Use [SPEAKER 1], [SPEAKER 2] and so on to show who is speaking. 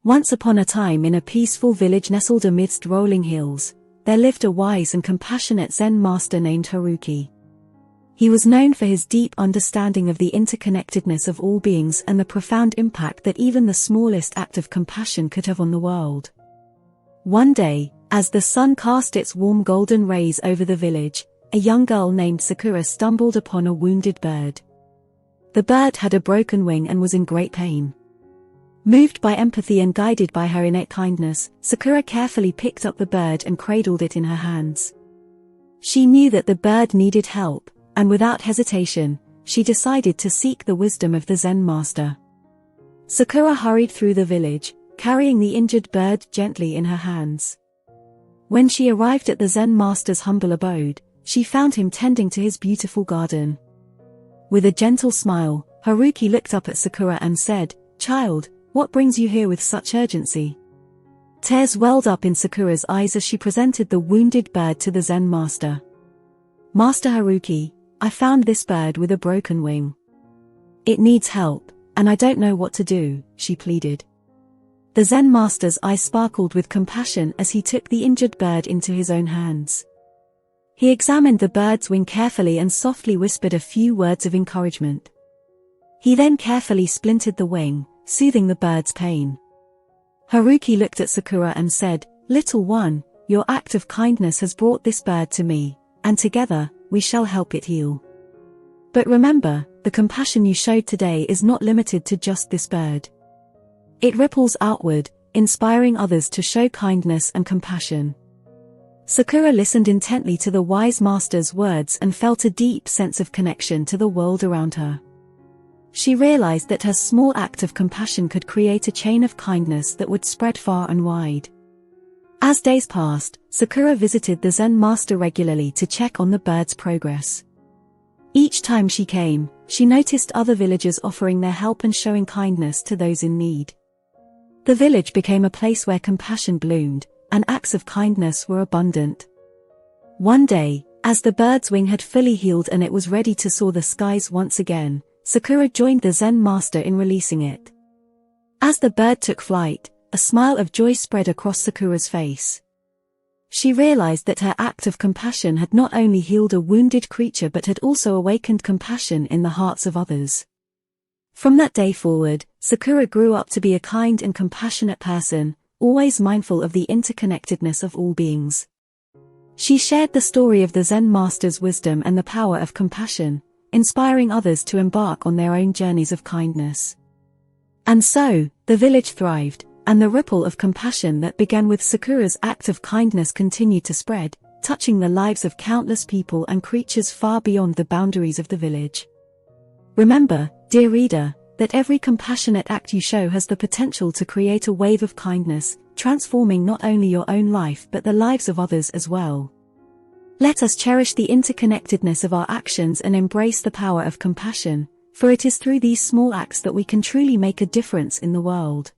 [SPEAKER 1] Once upon a time, in a peaceful village nestled amidst rolling hills, there lived a wise and compassionate Zen master named Haruki. He was known for his deep understanding of the interconnectedness of all beings and the profound impact that even the smallest act of compassion could have on the world. One day, as the sun cast its warm golden rays over the village, a young girl named Sakura stumbled upon a wounded bird. The bird had a broken wing and was in great pain. Moved by empathy and guided by her innate kindness, Sakura carefully picked up the bird and cradled it in her hands. She knew that the bird needed help, and without hesitation, she decided to seek the wisdom of the Zen master. Sakura hurried through the village, carrying the injured bird gently in her hands. When she arrived at the Zen master's humble abode, she found him tending to his beautiful garden. With a gentle smile, Haruki looked up at Sakura and said, "Child, what brings you here with such urgency?" Tears welled up in Sakura's eyes as she presented the wounded bird to the Zen master. "Master Haruki, I found this bird with a broken wing. It needs help, and I don't know what to do," she pleaded. The Zen master's eyes sparkled with compassion as he took the injured bird into his own hands. He examined the bird's wing carefully and softly whispered a few words of encouragement. He then carefully splintered the wing, soothing the bird's pain. Haruki looked at Sakura and said, "Little one, your act of kindness has brought this bird to me, and together, we shall help it heal. But remember, the compassion you showed today is not limited to just this bird. It ripples outward, inspiring others to show kindness and compassion." Sakura listened intently to the wise master's words and felt a deep sense of connection to the world around her. She realized that her small act of compassion could create a chain of kindness that would spread far and wide. As days passed, Sakura visited the Zen master regularly to check on the bird's progress. Each time she came, she noticed other villagers offering their help and showing kindness to those in need. The village became a place where compassion bloomed, and acts of kindness were abundant. One day, as the bird's wing had fully healed and it was ready to soar the skies once again, Sakura joined the Zen master in releasing it. As the bird took flight, a smile of joy spread across Sakura's face. She realized that her act of compassion had not only healed a wounded creature but had also awakened compassion in the hearts of others. From that day forward, Sakura grew up to be a kind and compassionate person, always mindful of the interconnectedness of all beings. She shared the story of the Zen master's wisdom and the power of compassion, inspiring others to embark on their own journeys of kindness. And so, the village thrived, and the ripple of compassion that began with Sakura's act of kindness continued to spread, touching the lives of countless people and creatures far beyond the boundaries of the village. Remember, dear reader, that every compassionate act you show has the potential to create a wave of kindness, transforming not only your own life but the lives of others as well. Let us cherish the interconnectedness of our actions and embrace the power of compassion, for it is through these small acts that we can truly make a difference in the world.